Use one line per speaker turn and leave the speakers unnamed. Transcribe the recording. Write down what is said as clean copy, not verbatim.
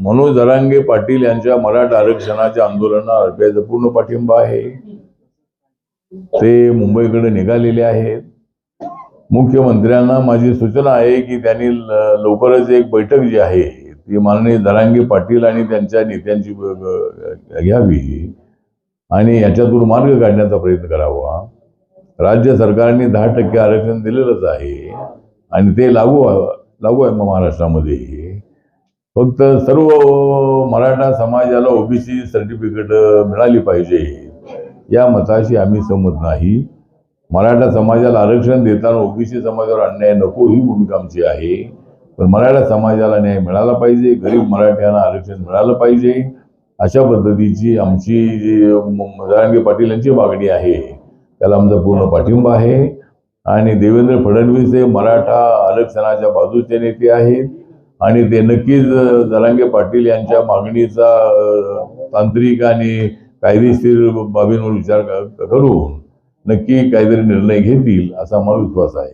मनोज जरांगे पाटील यांच्या मराठा आरक्षणाच्या आंदोलनाला आरपीआयचा पूर्ण पाठिंबा आहे। ते मुंबईकडे निघालेले आहेत। मुख्यमंत्र्यांना माझी सूचना आहे की त्यांनी लवकरच एक बैठक जी आहे ती माननीय जरांगे पाटील आणि त्यांच्या नेत्यांची घ्यावी आणि याच्यातून मार्ग काढण्याचा प्रयत्न करावा। राज्य सरकारने 10% आरक्षण दिलेलंच आहे आणि ते लागू आहे महाराष्ट्रामध्ये। फक्त सर्व मराठा समाजाला ओबीसी सर्टिफिकेट मिळाली पाहिजे या मताशी आम्ही सहमत नाही। मराठा समाजाला आरक्षण देताना ओबीसी समाजावर अन्याय नको ही भूमिका आमची आहे, पण मराठा समाजाला न्याय मिळाला पाहिजे, गरीब मराठ्यांना आरक्षण मिळालं पाहिजे अशा पद्धतीची आमची जरांगे पाटील यांची मागणी आहे। त्याला आमचा पूर्ण पाठिंबा आहे आणि देवेंद्र फडणवीस हे मराठा आरक्षणाच्या बाजूचे नेते आहेत आणि ते नक्कीच जरांगे पाटील यांच्या मागणीचा तांत्रिक आणि कायदेशीर बाबींवर विचार करून नक्की काहीतरी निर्णय घेतील असा मला विश्वास आहे।